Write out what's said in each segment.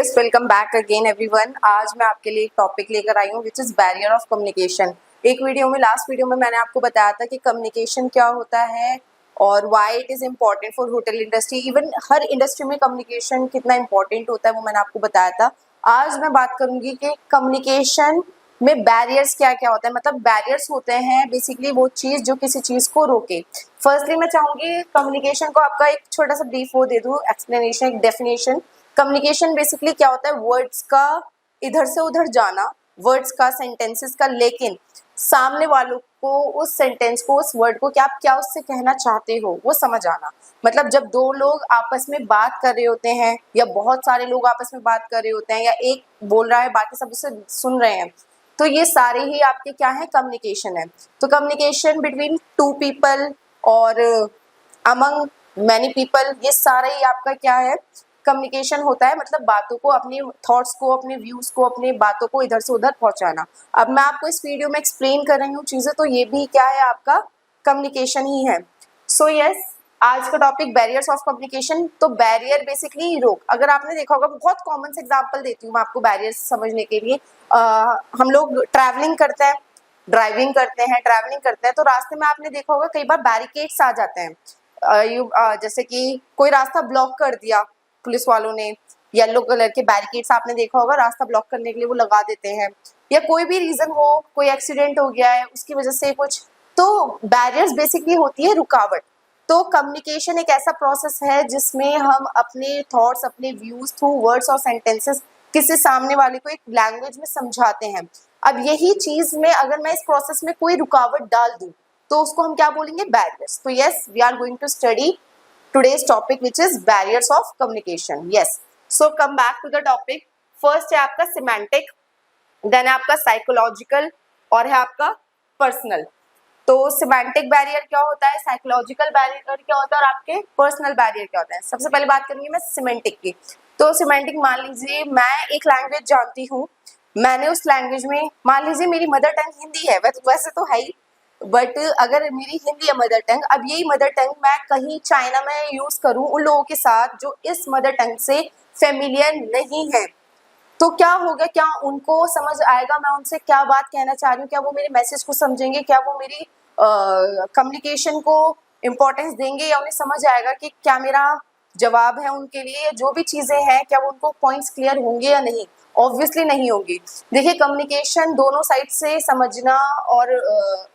Yes, welcome back again everyone. आज मैं आपके लिए एक टॉपिक लेकर आई हूँ which is barrier of communication. Last video में मैंने आपको बताया था कि कम्युनिकेशन क्या होता है और why it is important for hotel industry. Even her industry में कम्युनिकेशन कितना इंपॉर्टेंट होता है वो मैंने आपको बताया था। आज मैं बात करूंगी कि कम्युनिकेशन में बैरियर्स क्या क्या होता है। मतलब बैरियर्स होते हैं बेसिकली वो चीज़ जो किसी चीज़ को रोके। फर्स्टली मैं चाहूंगी कम्युनिकेशन को आपका एक छोटा सा ब्रीफ वो दे दूँ, एक्सप्लेनेशन, एक डेफिनेशन। कम्युनिकेशन बेसिकली क्या होता है, वर्ड्स का इधर से उधर जाना, वर्ड्स का, सेंटेंसेस का, लेकिन सामने वालों को उस सेंटेंस को, उस वर्ड को क्या उससे कहना चाहते हो वो समझ आना। मतलब जब दो लोग आपस में बात कर रहे होते हैं या बहुत सारे लोग आपस में बात कर रहे होते हैं या एक बोल रहा है बाकी सब उसे सुन रहे हैं, तो ये सारे ही आपके क्या है, कम्युनिकेशन है। तो कम्युनिकेशन बिटवीन टू पीपल और अमंग मैनी पीपल, ये सारा ही आपका क्या है, कम्युनिकेशन होता है। मतलब बातों को, अपने थॉट्स को, अपने व्यूज को, अपनी बातों को इधर से उधर पहुंचाना। अब मैं आपको इस वीडियो में एक्सप्लेन कर रही हूँ चीजें, तो ये भी क्या है, आपका कम्युनिकेशन ही है। सो यस, आज का टॉपिक बैरियर्स ऑफ कम्युनिकेशन। तो बैरियर बेसिकली रोक। अगर आपने देखा होगा, बहुत कॉमन से एग्जांपल देती हूँ मैं आपको बैरियर्स समझने के लिए। हम लोग ट्रैवलिंग करते हैं, ड्राइविंग करते हैं, ट्रैवलिंग करते हैं, तो रास्ते में आपने देखा होगा कई बार बैरिकेड्स आ जाते हैं। जैसे कि कोई रास्ता ब्लॉक कर दिया पुलिस वालों ने, येलो कलर के बैरिकेड्स आपने देखा होगा, रास्ता ब्लॉक करने के लिए वो लगा देते हैं। या कोई भी रीजन हो, कोई एक्सीडेंट हो गया है उसकी वजह से कुछ, तो बैरियर्स बेसिकली होती है रुकावट। तो कम्युनिकेशन एक ऐसा प्रोसेस है जिसमें हम अपने थॉट्स, अपने व्यूज थ्रू वर्ड्स और सेंटेंसेस किसी सामने वाले को एक लैंग्वेज में समझाते हैं। अब यही चीज में अगर मैं इस प्रोसेस में कोई रुकावट डाल दूं तो उसको हम क्या बोलेंगे, बैरियर्स। तो yes, we are going to study today's topic which is barriers of communication. Yes, so come back to the topic. First है आपका semantic, then है आपका psychological और है आपका personal. तो semantic barrier क्या होता है, psychological barrier क्या होता है और आपके personal barrier क्या होता है। सबसे पहले बात करूंगी मैं semantic की। तो semantic, मान लीजिए मैं एक लैंग्वेज जानती हूँ, मैंने उस लैंग्वेज में, मान लीजिए मेरी मदर टंग हिंदी है, वैसे तो है ही, बट अगर मेरी हिंदी है मदर टंग, अब यही मदर टंग मैं कहीं चाइना में यूज करूं उन लोगों के साथ जो इस मदर टंग से फेमिलियर नहीं है, तो क्या होगा, क्या उनको समझ आएगा मैं उनसे क्या बात कहना चाह रही हूँ, क्या वो मेरे मैसेज को समझेंगे, क्या वो मेरी कम्युनिकेशन को इम्पोर्टेंस देंगे, या उन्हें समझ आएगा कि क्या मेरा जवाब है उनके लिए, जो भी चीजें हैं क्या वो उनको पॉइंट्स क्लियर होंगे या नहीं। ऑब्वियसली नहीं होगी। देखिए, कम्युनिकेशन दोनों साइड से समझना और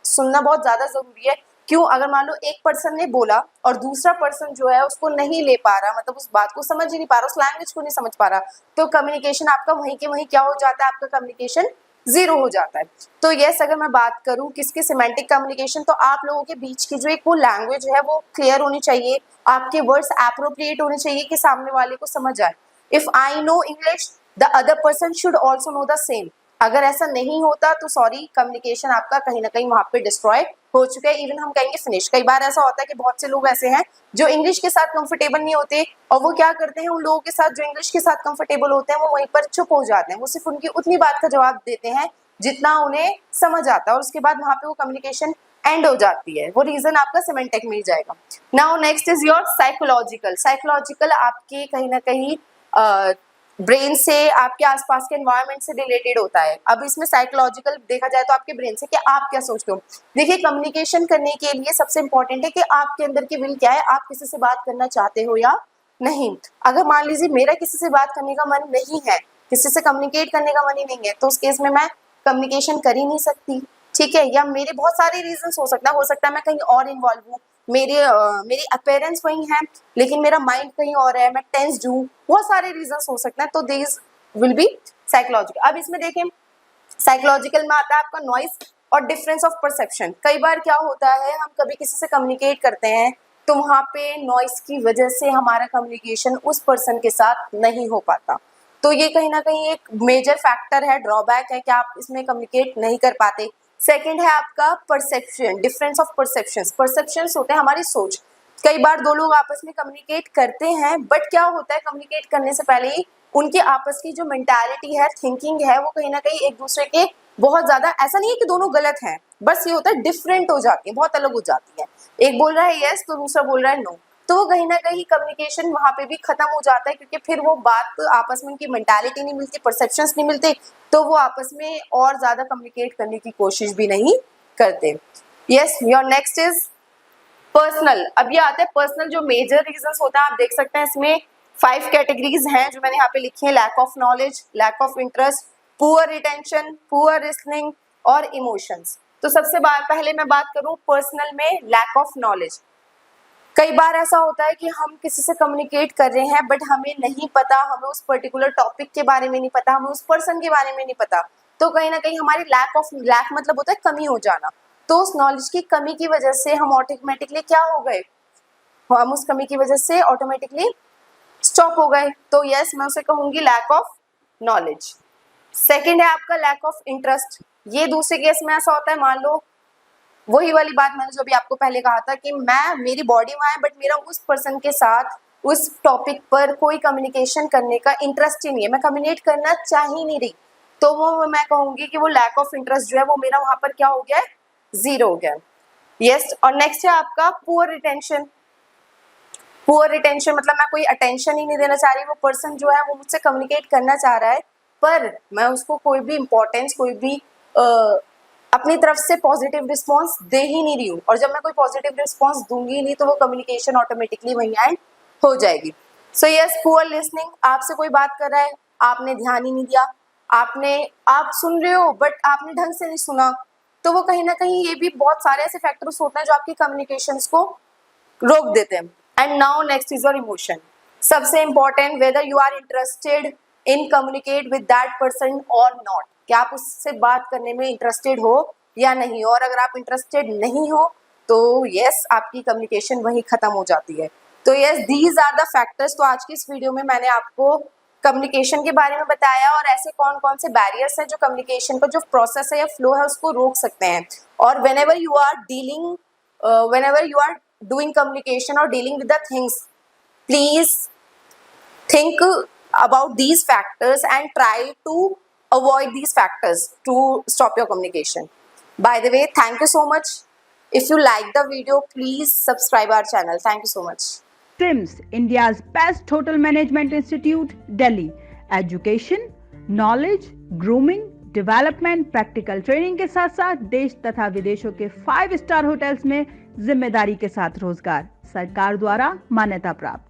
सुनना बहुत ज्यादा जरूरी है। क्यों, अगर मान लो एक पर्सन ने बोला और दूसरा पर्सन जो है उसको नहीं ले पा रहा, मतलब उस बात को समझ ही नहीं पा रहा, उस लैंग्वेज को नहीं समझ पा रहा, तो कम्युनिकेशन आपका वहीं के वहीं क्या हो जाता है, आपका कम्युनिकेशन जीरो हो जाता है। तो यस, अगर मैं बात करूं किसके, सिमेंटिक कम्युनिकेशन, तो आप लोगों के बीच की जो एक वो लैंग्वेज है वो क्लियर होनी चाहिए, आपके वर्ड्स एप्रोप्रिएट होने चाहिए कि सामने वाले को समझ आए। If I know English, the other person should also know the same. अगर ऐसा नहीं होता तो सॉरी, कम्युनिकेशन आपका कहीं ना कहीं वहां पे डिस्ट्रॉय हो चुका है, इवन हम कहेंगे फिनिश। कई बार ऐसा होता है कि बहुत से लोग ऐसे हैं जो इंग्लिश के साथ कंफर्टेबल नहीं होते, और वो क्या करते हैं, उन लोगों के साथ जो इंग्लिश के साथ कंफर्टेबल होते हैं वो वहीं पर चुप हो जाते हैं, वो सिर्फ उनकी उतनी बात का जवाब देते हैं जितना उन्हें समझ आता है, और उसके बाद वहां पे वो कम्युनिकेशन एंड हो जाती है। वो रीजन आपका सिमेंटिक में ही जाएगा। Now next is your psychological. Psychological आपके कहीं ना कहीं ब्रेन से, आपके आसपास के एनवायरनमेंट से रिलेटेड होता है। अब इसमें साइकोलॉजिकल देखा जाए तो आपके ब्रेन से कि आप क्या सोचते हो। देखिए, कम्युनिकेशन करने के लिए सबसे इंपॉर्टेंट है कि आपके अंदर की विल क्या है, आप किसी से बात करना चाहते हो या नहीं। अगर मान लीजिए मेरा किसी से बात करने का मन नहीं है, किसी से कम्युनिकेट करने का मन ही नहीं है, तो उस केस में मैं कम्युनिकेशन कर ही नहीं सकती, ठीक है। या मेरे बहुत सारे रीजंस हो सकता है मैं कहीं और इन्वॉल्व हूँ, मेरी अपीयरेंस वही है लेकिन मेरा माइंड कहीं और है, मैं टेंस्ड हूँ, बहुत सारे रीजंस हो सकते हैं, तो दिस विल बी साइकोलॉजिकल। अब इसमें देखें, साइकोलॉजिकल में आता है आपका नॉइस और डिफरेंस ऑफ परसेप्शन। कई बार क्या होता है, हम कभी किसी से कम्युनिकेट करते हैं तो वहाँ पे नॉइस की वजह से हमारा कम्युनिकेशन उस पर्सन के साथ नहीं हो पाता, तो ये कहीं ना कहीं एक मेजर फैक्टर है, ड्रॉबैक है कि आप इसमें कम्युनिकेट नहीं कर पाते। सेकंड है आपका perception, difference of perceptions. Perceptions होते हैं हमारी सोच। कई बार दो लोग आपस में कम्युनिकेट करते हैं, बट क्या होता है, कम्युनिकेट करने से पहले ही उनके आपस की जो मेंटालिटी है, थिंकिंग है, वो कहीं ना कहीं एक दूसरे के बहुत ज्यादा, ऐसा नहीं है कि दोनों गलत हैं, बस ये होता है डिफरेंट हो जाती है, बहुत अलग हो जाती है। एक बोल रहा है यस तो दूसरा बोल रहा है नो, तो वो कहीं ना कहीं कम्युनिकेशन वहाँ पे भी खत्म हो जाता है, क्योंकि फिर वो बात आपस में उनकी मेंटालिटी नहीं मिलती, परसेप्शंस नहीं मिलते, तो वो आपस में और ज्यादा कम्युनिकेट करने की कोशिश भी नहीं करते। Yes, your next is personal. अब ये आता है पर्सनल, जो मेजर रीजंस होता है, आप देख सकते हैं इसमें 5 कैटेगरीज हैं जो मैंने यहाँ पे लिखी है। Lack of knowledge, lack of interest, poor retention, poor listening और इमोशंस। तो सबसे पहले मैं बात करूं पर्सनल में लैक ऑफ नॉलेज। कई बार ऐसा होता है कि हम किसी से कम्युनिकेट कर रहे हैं बट हमें नहीं पता, हमें उस पर्टिकुलर टॉपिक के बारे में नहीं पता, हमें उस पर्सन के बारे में नहीं पता, तो कहीं ना कहीं हमारी लैक मतलब होता है कमी हो जाना। तो उस नॉलेज की कमी की वजह से हम ऑटोमेटिकली क्या हो गए, हम उस कमी की वजह से ऑटोमेटिकली स्टॉप हो गए। तो यस, मैं उसे कहूंगी लैक ऑफ नॉलेज। सेकेंड है आपका लैक ऑफ इंटरेस्ट। ये दूसरे केस में ऐसा होता है, मान लो वही वाली बात मैंने जो अभी आपको पहले कहा था कि मेरी बॉडी वहाँ है बट मेरा उस पर्सन के साथ उस टॉपिक पर कोई कम्युनिकेशन करने का इंटरेस्ट ही नहीं है, मैं कम्युनिकेट करना चाह ही नहीं रही, तो वो मैं कहूंगी कि वो लैक ऑफ इंटरेस्ट जो है वो मेरा वहां पर क्या हो गया है, जीरो हो गया। यस, और नेक्स्ट है आपका पुअर रिटेंशन। पुअर रिटेंशन मतलब मैं कोई अटेंशन ही नहीं देना चाह रही, वो पर्सन जो है वो मुझसे कम्युनिकेट करना चाह रहा है पर मैं उसको कोई भी इम्पोर्टेंस, कोई भी अपनी तरफ से पॉजिटिव रिस्पॉन्स दे ही नहीं रही हूँ, और जब मैं कोई पॉजिटिव रिस्पॉन्स दूंगी नहीं तो वो कम्युनिकेशन ऑटोमेटिकली वहीं एंड हो जाएगी। सो यस, पुअर लिसनिंग, आपसे कोई बात कर रहा है, आपने ध्यान ही नहीं दिया, आप सुन रहे हो बट आपने ढंग से नहीं सुना, तो वो कहीं ना कहीं ये भी बहुत सारे ऐसे फैक्टर्स होते हैं जो आपकी कम्युनिकेशंस को रोक देते हैं। And now next is your emotion. सबसे important, whether you are interested in communicate with that person और नॉट, क्या आप उससे बात करने में इंटरेस्टेड हो या नहीं, और अगर आप इंटरेस्टेड नहीं हो तो यस, आपकी कम्युनिकेशन वहीं खत्म हो जाती है। तो yes, these are the factors. तो आज की इस वीडियो में मैंने आपको कम्युनिकेशन के बारे में बताया और ऐसे कौन कौन से बैरियर्स हैं जो कम्युनिकेशन का जो प्रोसेस है या फ्लो है उसको रोक सकते हैं। और whenever you are doing communication or dealing with the things, please think about these factors and try to avoid these factors to stop your communication. By the way, thank you so much. If you like the video, please subscribe our channel. Thank you so much. SIMS, India's best hotel management institute, Delhi. Education, knowledge, grooming, development, practical training के साथ साथ देश तथा विदेशों के 5 star hotels में जिम्मेदारी के साथ रोजगार, सरकार द्वारा मान्यता प्राप्त।